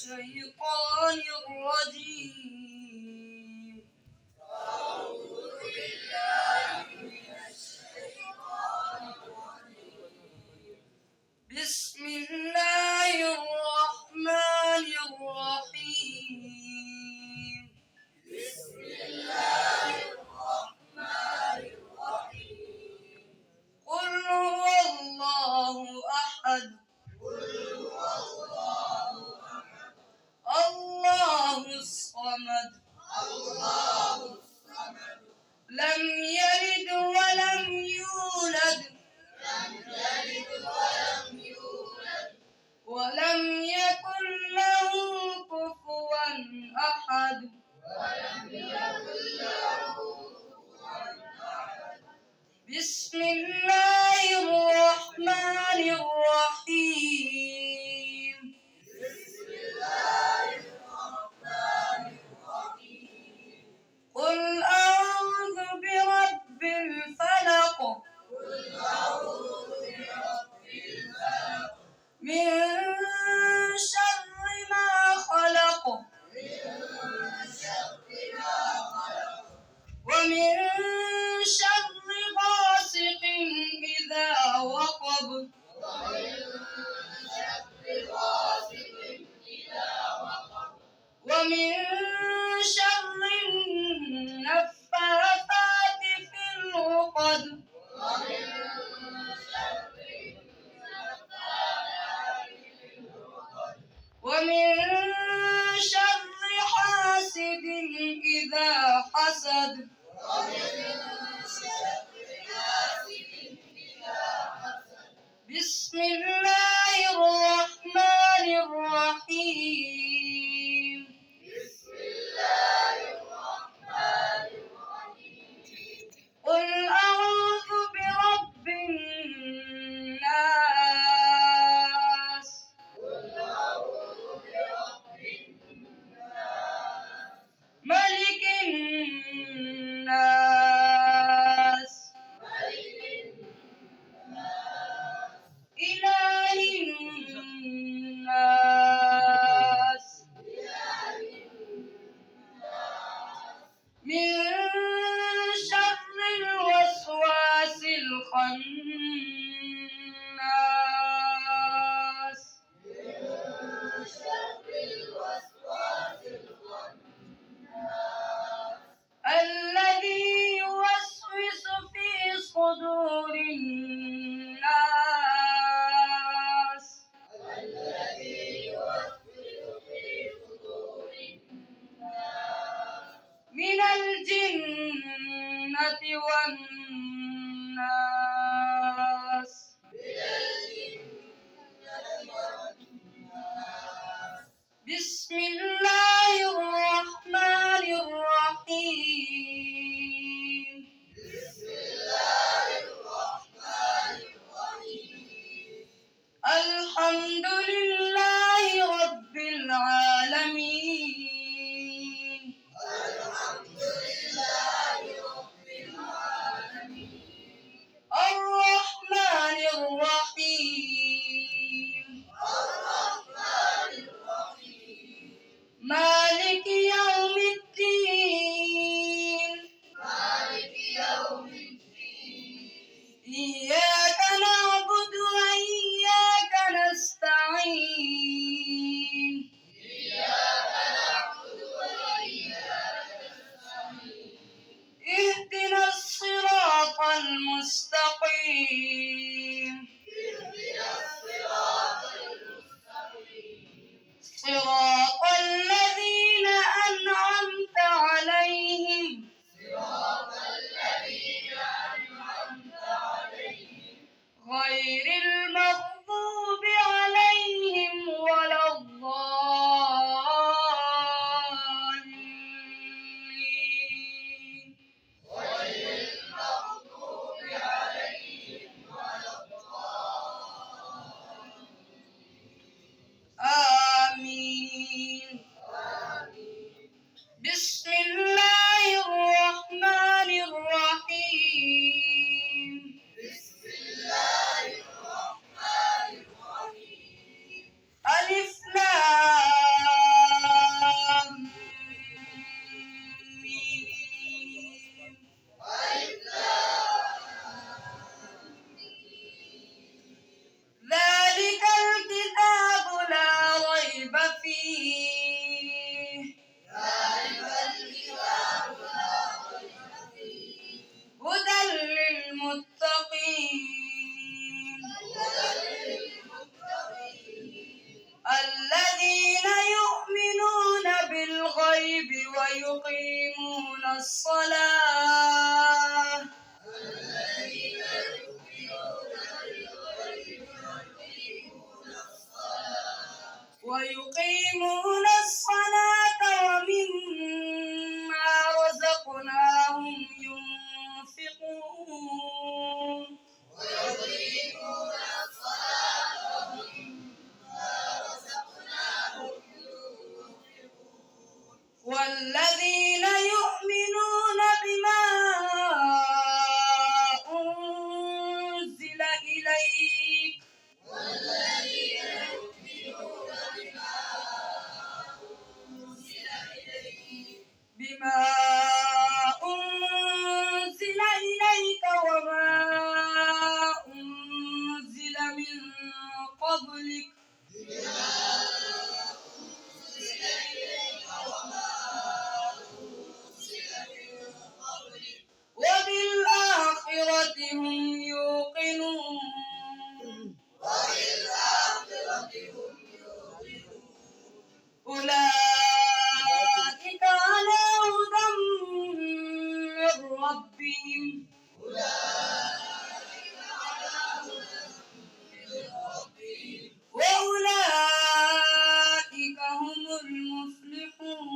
الشيطان الرجيم. أعوذ بالله من الشيطان الرجيم. بسم الله الرحمن الرحيم. بسم الله الرحمن الرحيم. قل هو الله أحد. قل هو الله أحد. الله الصمد. الله الصمد. لم يلد ولم يولد. لم يلد ولم يولد. ولم يكن له كفوا أحد. ولم يكن له كفوا أحد. بسم الله الرحمن الرحيم. بسم الله الرحمن الرحيم. قل أعوذ برب الفلق. قل أعوذ برب الفلق. من شر ما خلق. من شر ما خلق. ومن شر غاسق إذا وقب. ومن شر غاسق إذا وقب. ومن شر النفاثات في العقد. ومن شر النفاثات في العقد. ومن شر حاسد إذا حسد. ومن شر حاسد إذا حسد. بسم الله الرحمن الرحيم. بسم الله الرحمن الرحيم. قل أعوذ برب الناس. قل أعوذ برب الناس. ملك الناس. ملك الناس. إله الناس. إله الناس. من شر الوسواس الخناس. من شر الوسواس الخناس. الذي يوسوس في صدور الناس. الذي يوسوس في صدور الناس. من الجنة والناس. من الجنة والناس. بسم الله الرحمن الرحيم. بسم الله الرحمن الرحيم. الحمد لله رب العالمين. الحمد لله رب العالمين. الرحمن الرحيم. الرحمن الرحيم. مالك يوم الدين. مالك يوم الدين. إياك نعبد وإياك نستعين. الصلاة الذين يؤمنون بالغيب ويقيمون الصلاة ومما رزقناهم ينفقون ويقيمون الصلاة ومما رزقناهم ينفقون والذين يؤمنون بما أنزل إليك والذين يؤمنون بما أنزل إليك وما أنزل من قبلك وبالآخرة هم يوقنون وبالآخرة هم يوقنون أولئك على هدى من ربهم وأولئك هم المفلحون.